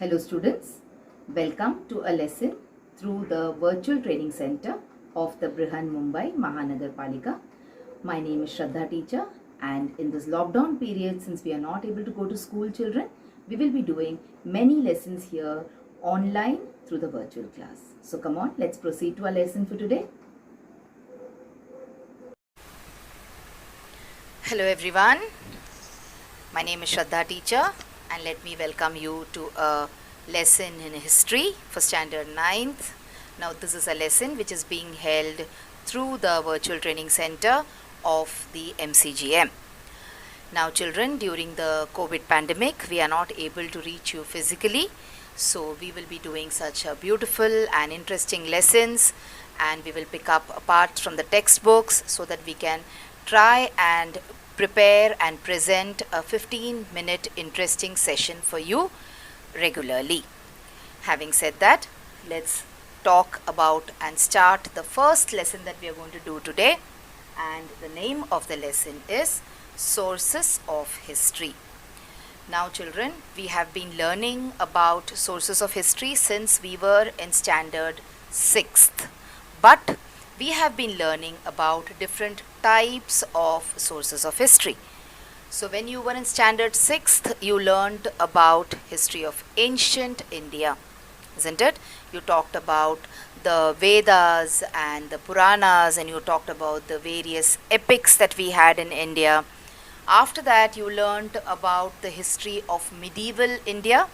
Hello students, welcome to a lesson through the virtual training center of the Brihan Mumbai Mahanagar Palika. My name is Shraddha teacher, and in this lockdown period, since we are not able to go to school, children, we will be doing many lessons here online through the virtual class. So come on, let's proceed to our lesson for today. Hello everyone, my name is Shraddha teacher, and let me welcome you to a lesson in history for standard 9th. Now this is a lesson which is being held through the virtual training center of the MCGM. Now children, during the COVID pandemic we are not able to reach you physically, so we will be doing such a beautiful and interesting lessons, and we will pick up parts from the textbooks so that we can try and prepare and present a 15-minute interesting session for you regularly. Having said that, let's talk about and start the first lesson that we are going to do today, and the name of the lesson is Sources of History. Now children, we have been learning about sources of history since we were in standard 6th, but we have been learning about different types of sources of history. So when you were in standard 6th, you learned about history of ancient India, isn't it? You talked about the Vedas and the Puranas, and you talked about the various epics that we had in India. After that, you learned about the history of medieval India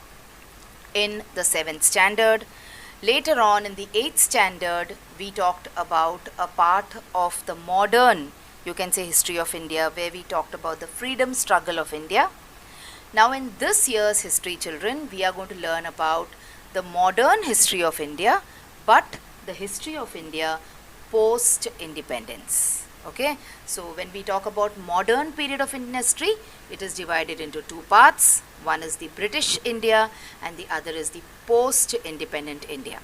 in the 7th standard. Later on in the 8th standard, we talked about a part of the modern, you can say, history of India, where we talked about the freedom struggle of India. Now in this year's history, children, we are going to learn about the modern history of India, but the history of India post-independence. Okay, so when we talk about modern period of Indian history, it is divided into two parts. One is the British India and the other is the post-independent India.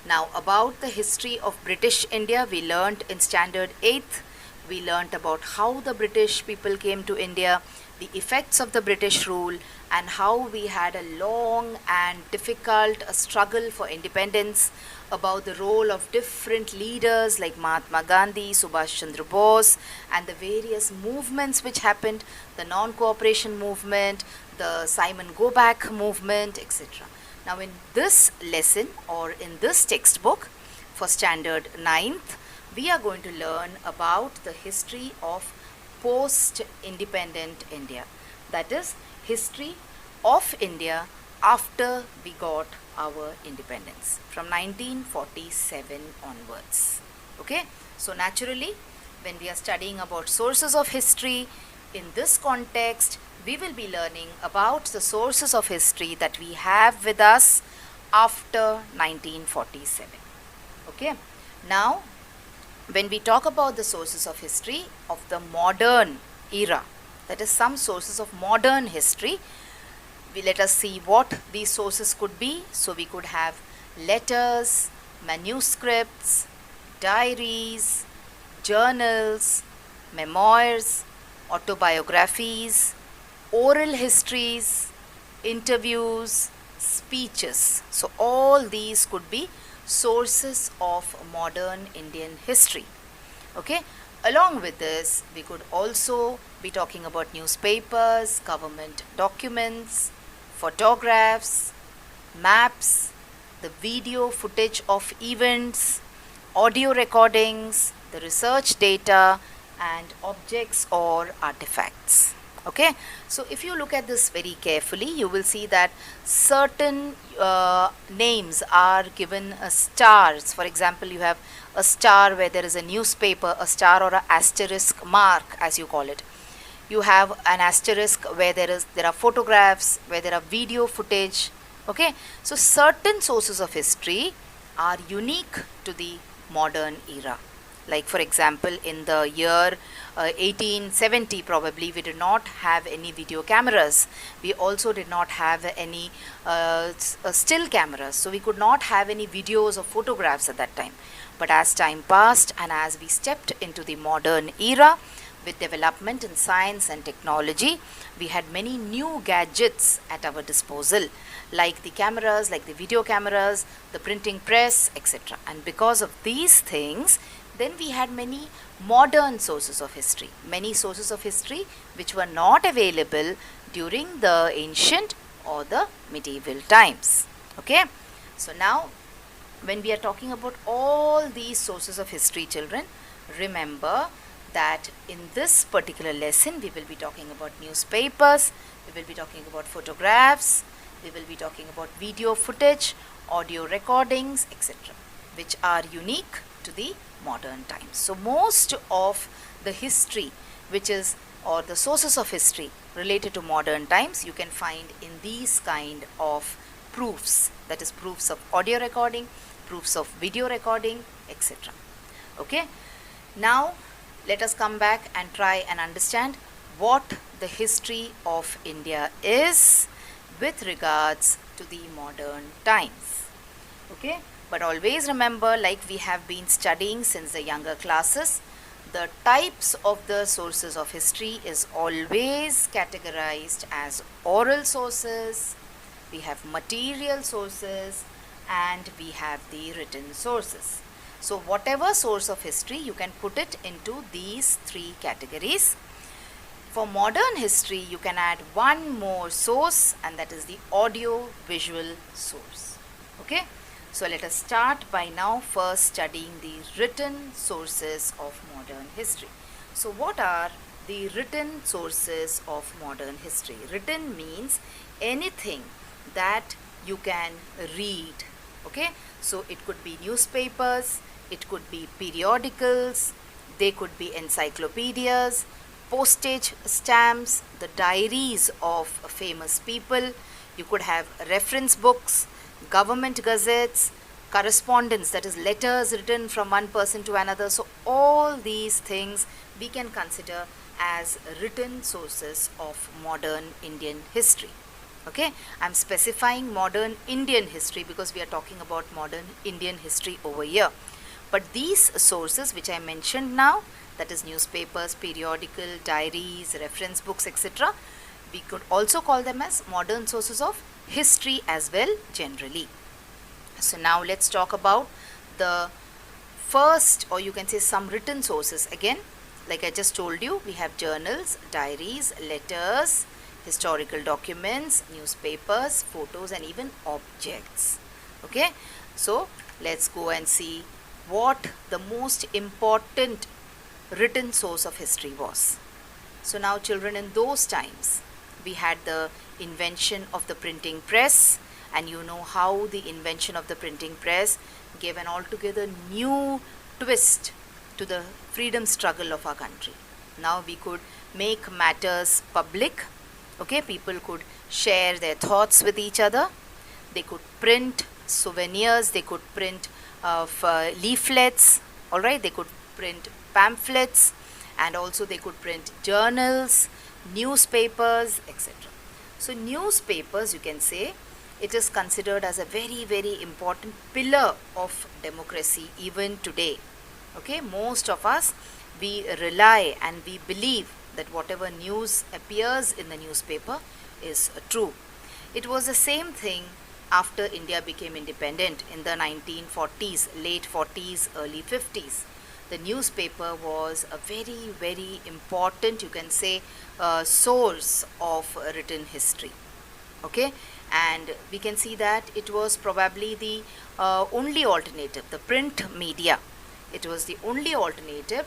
Now about the history of British India, we learnt in standard 8th. We learnt about how the British people came to India, the effects of the British rule, and how we had a long and difficult struggle for independence, about the role of different leaders like Mahatma Gandhi, Subhash Chandra Bose, and the various movements which happened, the non-cooperation movement, the Simon Go Back movement, etc. Now in this lesson, or in this textbook for standard 9th, we are going to learn about the history of post-independent India. That is, history of India after we got our independence from 1947 onwards. Okay, so naturally, when we are studying about sources of history, in this context, we will be learning about the sources of history that we have with us after 1947. Okay, now when we talk about the sources of history of the modern era, that is, some sources of modern history, let us see what these sources could be. So we could have letters, manuscripts, diaries, journals, memoirs, autobiographies, oral histories, interviews, speeches. So all these could be sources of modern Indian history. Okay, along with this, we could also be talking about newspapers, government documents, photographs, maps, the video footage of events, audio recordings, the research data, and objects or artifacts. Okay, so if you look at this very carefully, you will see that certain names are given stars. For example, you have a star where there is a newspaper, a star or an asterisk mark as you call it. You have an asterisk where there are photographs, where there are video footage. Okay, so certain sources of history are unique to the modern era. Like for example, in the year 1870 probably, we did not have any video cameras. We also did not have any still cameras. So we could not have any videos or photographs at that time. But as time passed and as we stepped into the modern era, with development in science and technology, we had many new gadgets at our disposal, like the cameras, like the video cameras, the printing press, etc. And because of these things, then we had many modern sources of history, many sources of history which were not available during the ancient or the medieval times. Okay, so now when we are talking about all these sources of history, children, remember that in this particular lesson we will be talking about newspapers, we will be talking about photographs, we will be talking about video footage, audio recordings, etc., which are unique to the modern times. So most of the history which is, or the sources of history related to modern times, you can find in these kind of proofs, that is proofs of audio recording, proofs of video recording, etc. Okay, now let us come back and try and understand what the history of India is with regards to the modern times. Okay, but always remember, like we have been studying since the younger classes, the types of the sources of history is always categorized as oral sources, we have material sources, and we have the written sources. So whatever source of history, you can put it into these three categories. For modern history, you can add one more source, and that is the audio visual source. Okay, so let us start by now first studying the written sources of modern history. So what are the written sources of modern history? Written means anything that you can read. Okay, so it could be newspapers, it could be periodicals, they could be encyclopedias, postage stamps, the diaries of famous people, you could have reference books, government gazettes, correspondence, that is letters written from one person to another. So all these things we can consider as written sources of modern Indian history. Okay, I am specifying modern Indian history because we are talking about modern Indian history over here. But these sources which I mentioned now, that is newspapers, periodical, diaries, reference books, etc., we could also call them as modern sources of history as well generally. So now let's talk about the first, or you can say some written sources. Again, like I just told you, we have journals, diaries, letters, historical documents, newspapers, photos, and even objects. Okay, so let's go and see what the most important written source of history was. So now children, in those times we had the invention of the printing press, and you know how the invention of the printing press gave an altogether new twist to the freedom struggle of our country. Now we could make matters public. Okay, people could share their thoughts with each other. They could print souvenirs, they could print leaflets, all right, they could print pamphlets, and also they could print journals, newspapers, etc. So newspapers, you can say, it is considered as a very, very important pillar of democracy even today. Okay, most of us, we rely and we believe that whatever news appears in the newspaper is true. It was the same thing after India became independent in the 1940s, late 40s, early 50s. The newspaper was a very, very important, you can say, source of written history. Okay, and we can see that it was probably the only alternative, the print media. It was the only alternative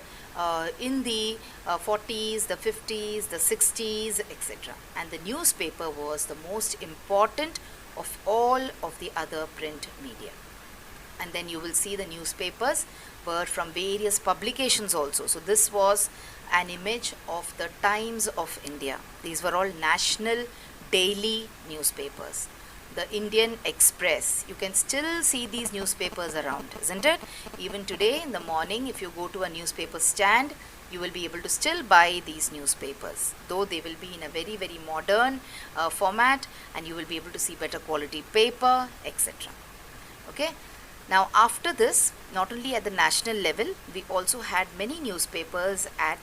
in the 40s, the 50s, the 60s, etc. And the newspaper was the most important of all of the other print media. And then you will see the newspapers were from various publications also. So this was an image of the Times of India. These were all national daily newspapers. The Indian Express, you can still see these newspapers around, isn't it? Even today in the morning, if you go to a newspaper stand, you will be able to still buy these newspapers, though they will be in a very, very modern format, and you will be able to see better quality paper, etc. Okay. Now after this, not only at the national level, we also had many newspapers at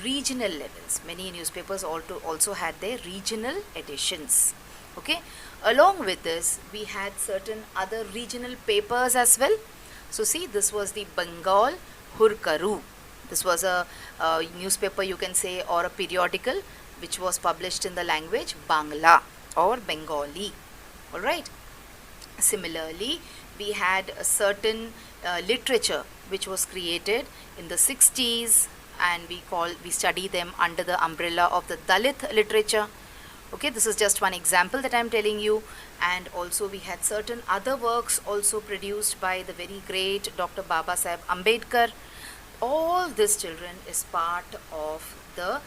regional levels. Many newspapers also had their regional editions. Okay, along with this, we had certain other regional papers as well. So see, this was the Bengal Hurkaru. This was a newspaper, you can say, or a periodical which was published in the language Bangla or Bengali. All right. Similarly, we had a certain literature which was created in the 60s, and we study them under the umbrella of the Dalit literature. Okay, this is just one example that I am telling you. And also we had certain other works also produced by the very great Dr. Baba Saheb Ambedkar. All this, children, is part of the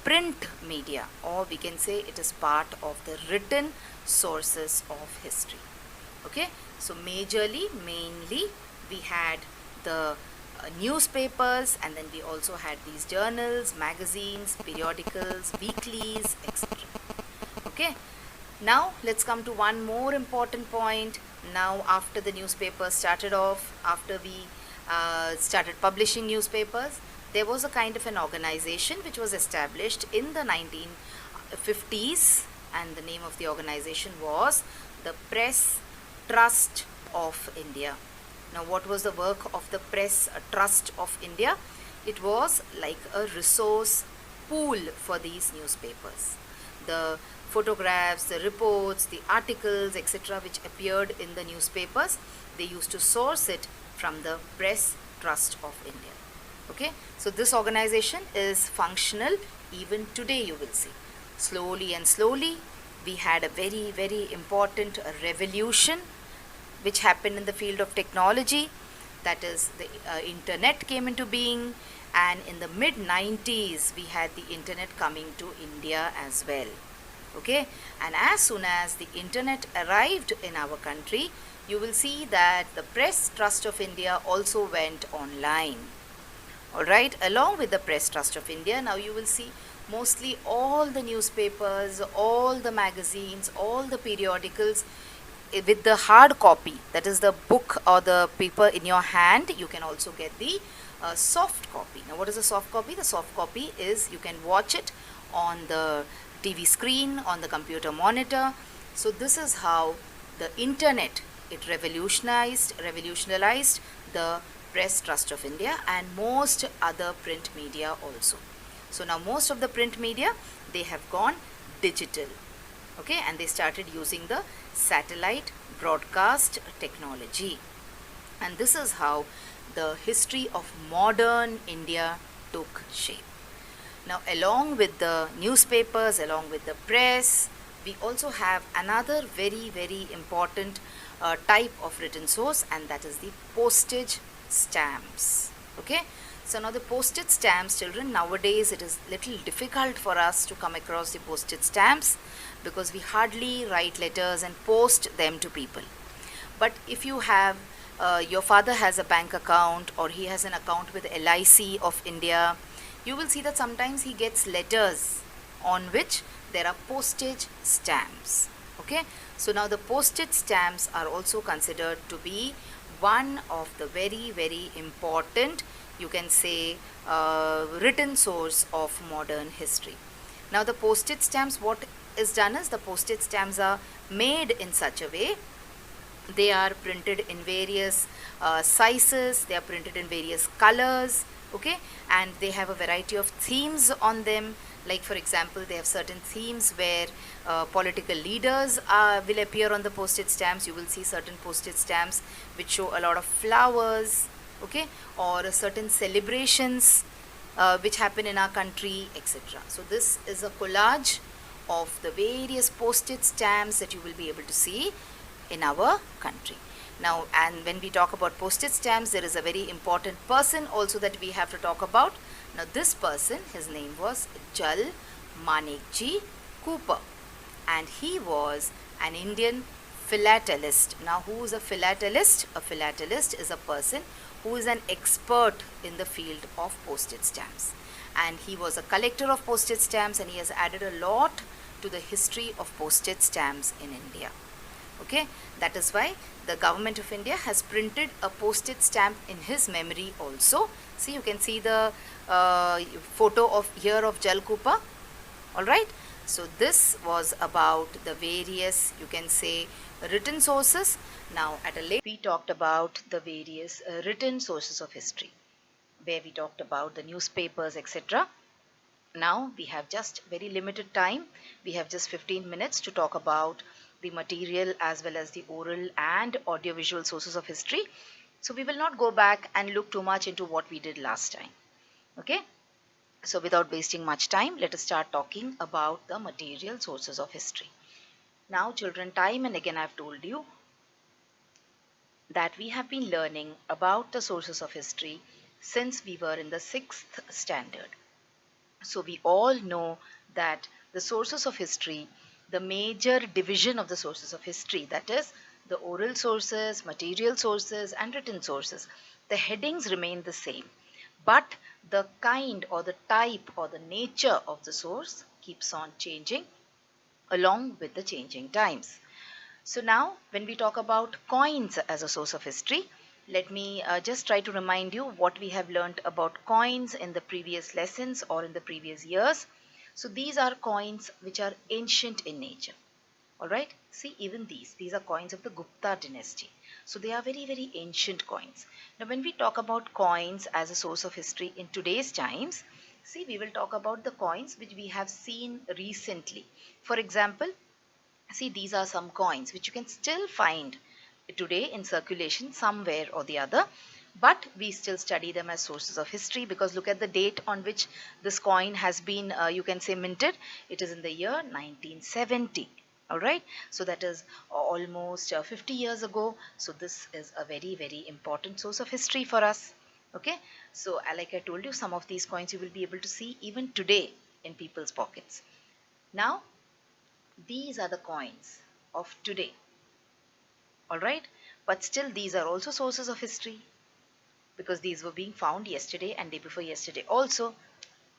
print media, or we can say it is part of the written sources of history. Okay, so mainly we had the newspapers, and then we also had these journals, magazines, periodicals, weeklies, etc. Okay, now let's come to one more important point. Now, after the newspaper started off, after we started publishing newspapers, there was a kind of an organization which was established in the 1950s, and the name of the organization was the Press Trust of India. Now, what was the work of the Press Trust of India? It was like a resource pool for these newspapers. The photographs, the reports, the articles, etc., which appeared in the newspapers, they used to source it from the Press Trust of India. Okay, so this organization is functional even today, you will see. Slowly and slowly, we had a very important revolution which happened in the field of technology. That is, the internet came into being, and in the mid 90s we had the internet coming to India as well. Okay, and as soon as the internet arrived in our country, you will see that the Press Trust of India also went online. Alright, along with the Press Trust of India, now you will see mostly all the newspapers, all the magazines, all the periodicals with the hard copy, that is the book or the paper in your hand. You can also get the soft copy. Now, what is a soft copy? The soft copy is you can watch it on the TV screen, on the computer monitor. So this is how the internet, it revolutionized the Press Trust of India and most other print media also. So now most of the print media, they have gone digital. Okay, and they started using the satellite broadcast technology. And this is how the history of modern India took shape. Now, along with the newspapers, along with the press, we also have another very important type of written source, and that is the postage stamps. Okay, so now the postage stamps, children, nowadays it is little difficult for us to come across the postage stamps because we hardly write letters and post them to people. But if you have your father has a bank account, or he has an account with LIC of India, you will see that sometimes he gets letters on which there are postage stamps. Okay, so now the postage stamps are also considered to be one of the very important, you can say, written source of modern history. Now the postage stamps, what is done is the postage stamps are made in such a way, they are printed in various sizes, they are printed in various colors. Okay, and they have a variety of themes on them. Like, for example, they have certain themes where political leaders will appear on the postage stamps. You will see certain postage stamps which show a lot of flowers, okay, or certain celebrations which happen in our country, etc. So this is a collage of the various postage stamps that you will be able to see in our country. Now, and when we talk about postage stamps, there is a very important person also that we have to talk about. Now, this person, his name was Jal Manekji Cooper, and he was an Indian philatelist. Now, who is a philatelist? A philatelist is a person who is an expert in the field of postage stamps, and he was a collector of postage stamps, and he has added a lot to the history of postage stamps in India. Okay, that is why the government of India has printed a postage stamp in his memory also, See, you can see the photo of here of Jalkupa. All right. So this was about the various, you can say, written sources. Now at a later we talked about the various written sources of history, where we talked about the newspapers, etc. Now we have just very limited time. We have just 15 minutes to talk about the material as well as the oral and audiovisual sources of history. So we will not go back and look too much into what we did last time. Okay. So without wasting much time, let us start talking about the material sources of history. Now children, time and again I've told you that we have been learning about the sources of history since we were in the 6th standard. So we all know that the sources of history, the major division of the sources of history, that is the oral sources, material sources and written sources, the headings remain the same, but the kind or the type or the nature of the source keeps on changing along with the changing times. So now when we talk about coins as a source of history, let me just try to remind you what we have learned about coins in the previous lessons or in the previous years. So these are coins which are ancient in nature. Alright, see, even these are coins of the Gupta dynasty. So they are very, very ancient coins. Now when we talk about coins as a source of history in today's times, see, we will talk about the coins which we have seen recently. For example, see, these are some coins which you can still find today in circulation somewhere or the other, but we still study them as sources of history because look at the date on which this coin has been, you can say, minted. It is in the year 1970. All right, so that is almost 50 years ago. So this is a very, very important source of history for us. Okay, so like I told you, some of these coins you will be able to see even today in people's pockets. Now these are the coins of today. All right, but still these are also sources of history because these were being found yesterday and day before yesterday also.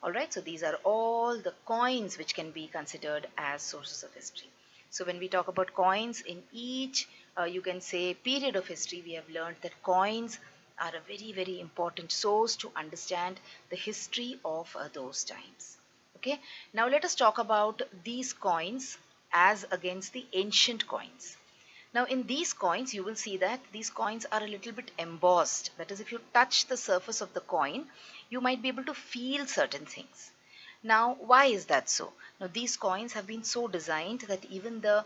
All right, so these are all the coins which can be considered as sources of history. So when we talk about coins in each, you can say, period of history, we have learned that coins are a very, very important source to understand the history of those times. Okay, now let us talk about these coins as against the ancient coins. Now in these coins, you will see that these coins are a little bit embossed. That is, if you touch the surface of the coin, you might be able to feel certain things. Now, why is that so? Now, these coins have been so designed that even the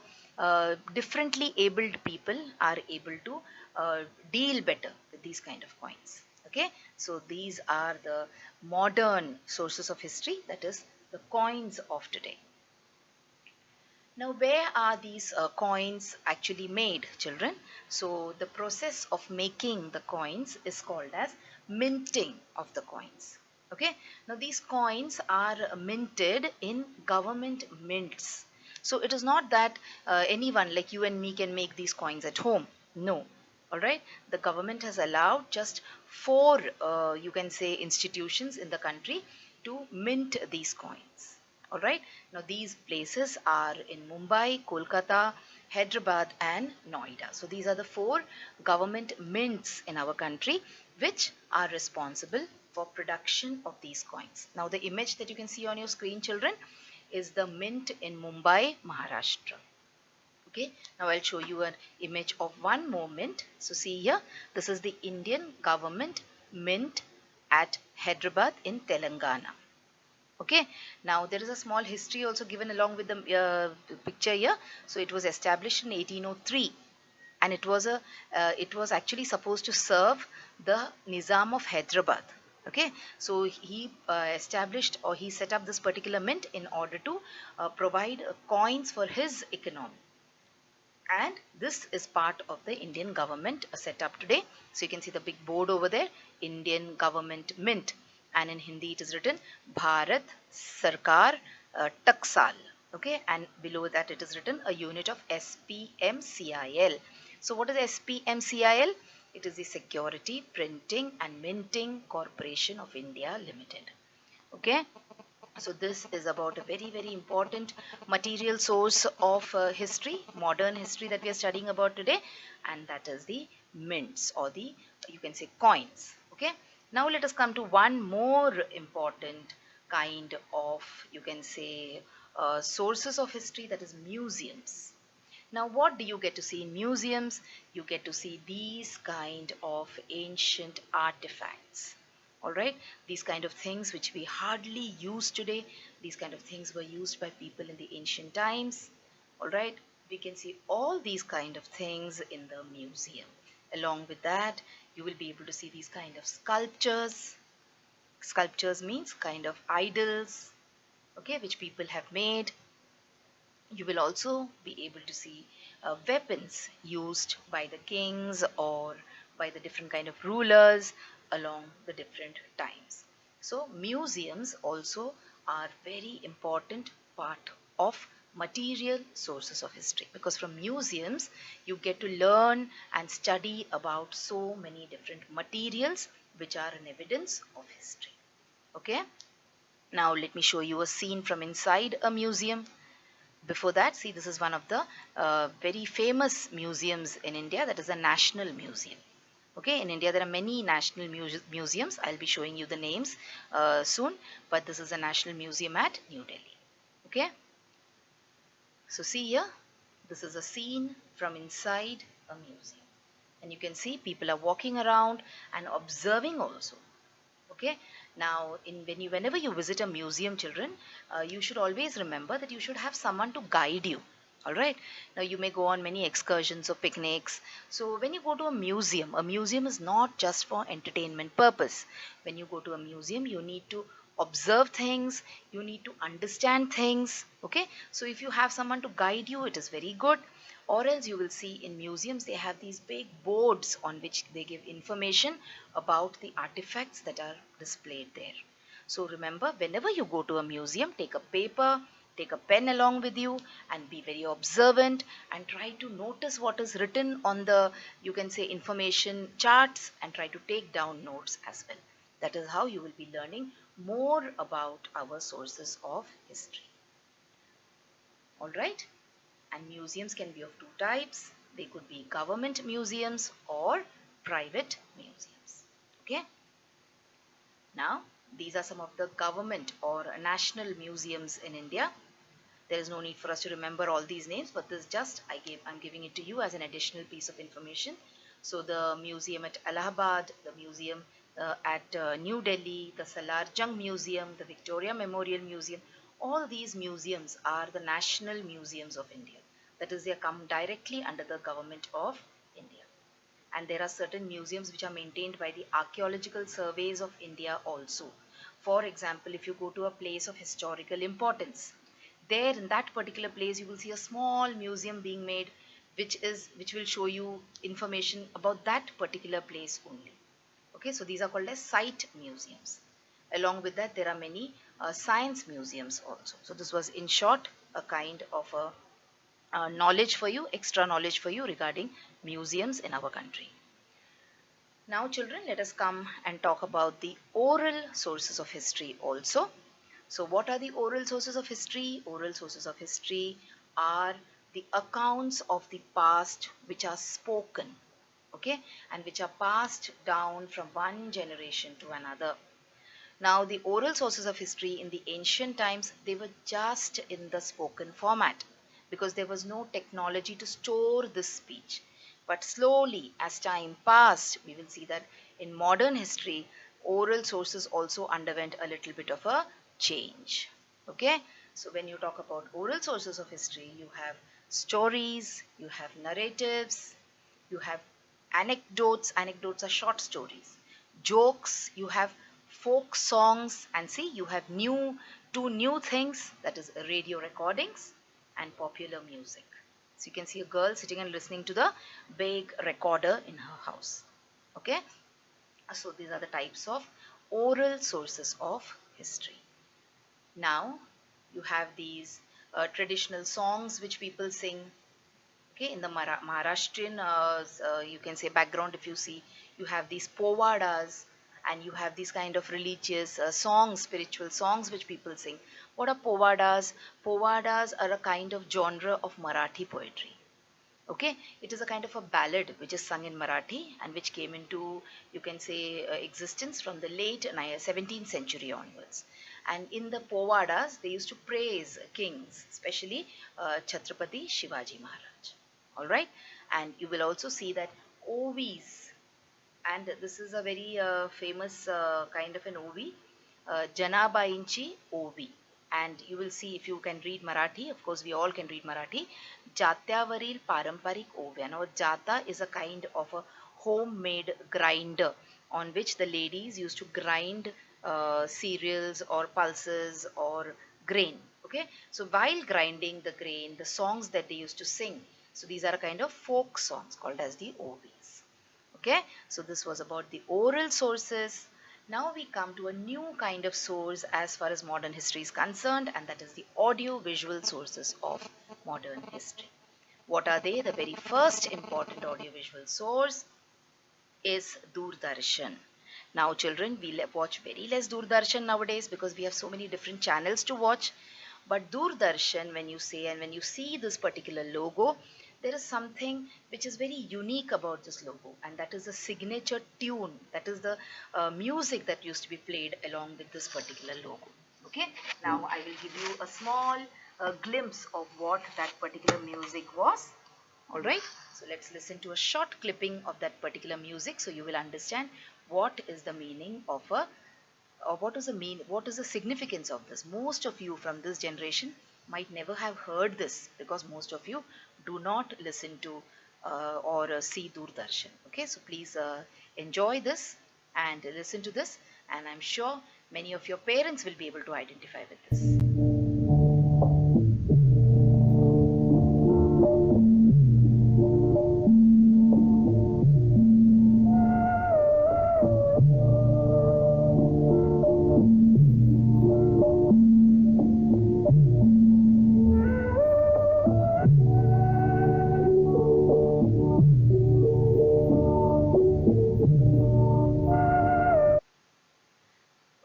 differently abled people are able to deal better with these kind of coins. Okay, so these are the modern sources of history, that is the coins of today. Now, where are these coins actually made, children? So, the process of making the coins is called as minting of the coins. Okay. Now, these coins are minted in government mints. So, it is not that anyone like you and me can make these coins at home. No. All right. The government has allowed just 4, you can say, institutions in the country to mint these coins. All right. Now these places are in Mumbai, Kolkata, Hyderabad and Noida. So these are the 4 government mints in our country which are responsible for production of these coins. Now the image that you can see on your screen, children, is the mint in Mumbai, Maharashtra. Okay, now I'll show you an image of one more mint. So see here, this is the Indian government mint at Hyderabad in Telangana. Okay, now there is a small history also given along with the picture here. So it was established in 1803 and it was actually supposed to serve the Nizam of Hyderabad. Okay, so he established or he set up this particular mint in order to provide coins for his economy. And this is part of the Indian government setup today. So you can see the big board over there, Indian government mint, and in Hindi it is written Bharat Sarkar Taksal. Okay, and below that it is written a unit of SPMCIL. So what is SPMCIL? It is the Security Printing and Minting Corporation of India Limited. Okay. So this is about a very, very important material source of history, modern history that we are studying about today, and that is the mints or the, you can say, coins. Okay. Now let us come to one more important kind of, you can say, sources of history, that is museums. Now what do you get to see in museums? You get to see these kind of ancient artifacts. Alright, these kind of things which we hardly use today, these kind of things were used by people in the ancient times. Alright, we can see all these kind of things in the museum. Along with that, you will be able to see these kind of sculptures. Sculptures means kind of idols, okay, which people have made. You will also be able to see weapons used by the kings or by the different kind of rulers along the different times. So museums also are very important part of material sources of history, because from museums you get to learn and study about so many different materials which are an evidence of history. Okay, now let me show you a scene from inside a museum. Before that, see, this is one of the very famous museums in India, that is a national museum. Okay, in India there are many national museums. I'll be showing you the names soon, but this is a national museum at New Delhi. Okay, so see here, this is a scene from inside a museum, and you can see people are walking around and observing also. Okay, now whenever you visit a museum, children, you should always remember that you should have someone to guide you. All right, now you may go on many excursions or picnics. So when you go to a museum is not just for entertainment purpose. When you go to a museum, you need to observe things, you need to understand things. Okay, so if you have someone to guide you, it is very good. Or else you will see in museums they have these big boards on which they give information about the artifacts that are displayed there. So remember, whenever you go to a museum, take a paper, take a pen along with you, and be very observant and try to notice what is written on the, you can say, information charts, and try to take down notes as well. That is how you will be learning more about our sources of history. All right. And museums can be of two types. They could be government museums or private museums. Okay. Now, these are some of the government or national museums in India. There is no need for us to remember all these names, but this just I'm giving it to you as an additional piece of information. So the museum at Allahabad, the museum at New Delhi, the Salar Jung Museum, the Victoria Memorial Museum, all these museums are the national museums of India. That is, they come directly under the government of India. And there are certain museums which are maintained by the archaeological surveys of India also. For example, if you go to a place of historical importance, there in that particular place you will see a small museum being made which will show you information about that particular place only. Okay, so these are called as site museums. Along with that, there are many science museums also. So this was in short a kind of a knowledge for you, extra knowledge for you regarding museums in our country. Now children, let us come and talk about the oral sources of history also. So what are the oral sources of history? Oral sources of history are the accounts of the past which are spoken, okay, and which are passed down from one generation to another. Now the oral sources of history in the ancient times, they were just in the spoken format because there was no technology to store this speech. But slowly as time passed, we will see that in modern history, oral sources also underwent a little bit of a change. Okay, so when you talk about oral sources of history, you have stories, you have narratives, you have anecdotes. Anecdotes are short stories. Jokes, you have folk songs, and see, you have two new things, that is radio recordings and popular music. So you can see a girl sitting and listening to the big recorder in her house. Okay, so these are the types of oral sources of history. Now you have these traditional songs which people sing. Okay, in the Maharashtrian you can say background, if you see, you have these povadas, and you have these kind of religious songs, spiritual songs which people sing. What are povadas? Povadas are a kind of genre of Marathi poetry. Okay, it is a kind of a ballad which is sung in Marathi and which came into, you can say, existence from the late 17th century onwards. And in the povadas, they used to praise kings, especially Chhatrapati Shivaji Maharaj. All right, and you will also see that OVs, and this is a very famous kind of an OV, Janabainchi OV. And you will see, if you can read Marathi, of course we all can read Marathi, Jatyavaril Paramparik OV. Now Jata is a kind of a homemade grinder on which the ladies used to grind cereals or pulses or grain. Okay, so while grinding the grain, the songs that they used to sing, so these are a kind of folk songs called as the OVs. Okay, so this was about the oral sources. Now we come to a new kind of source as far as modern history is concerned, and that is the audio visual sources of modern history. What are they? The very first important audio visual source is Doordarshan. Now children, we watch very less Doordarshan nowadays because we have so many different channels to watch. But Doordarshan, when you say and when you see this particular logo, there is something which is very unique about this logo, and that is the signature tune, that is the music that used to be played along with this particular logo. Okay, now I will give you a small glimpse of what that particular music was. All right, so let's listen to a short clipping of that particular music so you will understand what is the meaning of a, or what is the significance of this. Most of you from this generation might never have heard this because most of you do not listen to or see Doordarshan. Okay, so please enjoy this and listen to this, and I'm sure many of your parents will be able to identify with this.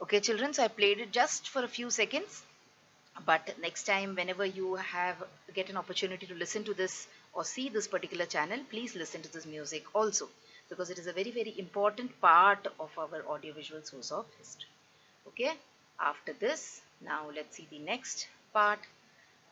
Okay children, so I played it just for a few seconds, but next time whenever you get an opportunity to listen to this or see this particular channel, please listen to this music also, because it is a very very important part of our audiovisual source of history. Okay, after this, now let's see the next part.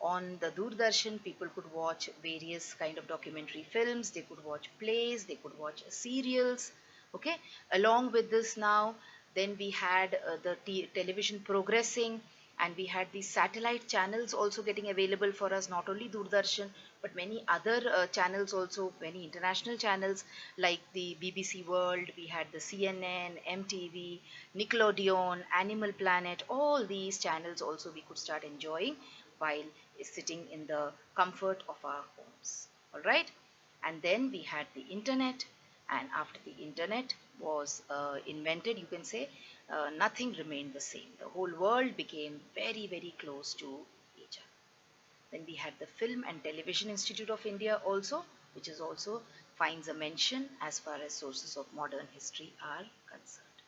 On the Doordarshan, people could watch various kind of documentary films, they could watch plays, they could watch serials. Okay, along with this, now then we had the television progressing, and we had these satellite channels also getting available for us, not only Doordarshan but many other channels also, many international channels like the BBC World, we had the CNN, MTV, Nickelodeon, Animal Planet. All these channels also we could start enjoying while sitting in the comfort of our homes. All right, and then we had the internet, and after the internet was invented, you can say, nothing remained the same. The whole world became very very close to each other. Then we had the Film and Television Institute of India also, which is also finds a mention as far as sources of modern history are concerned.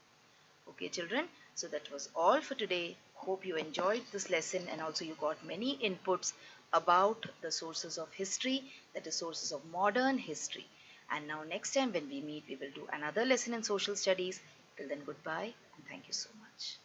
Okay children, so that was all for today. Hope you enjoyed this lesson, and also you got many inputs about the sources of history, that is sources of modern history. And now next time when we meet, we will do another lesson in social studies. Till then, goodbye and thank you so much.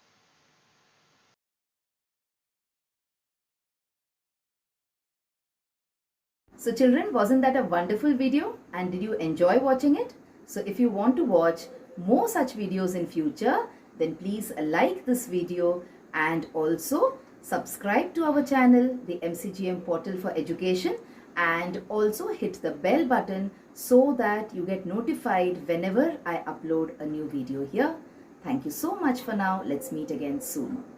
So children, wasn't that a wonderful video, and did you enjoy watching it? So if you want to watch more such videos in future, then please like this video and also subscribe to our channel, the MCGM Portal for Education, and also hit the bell button so that you get notified whenever I upload a new video here. Thank you so much for now. Let's meet again soon.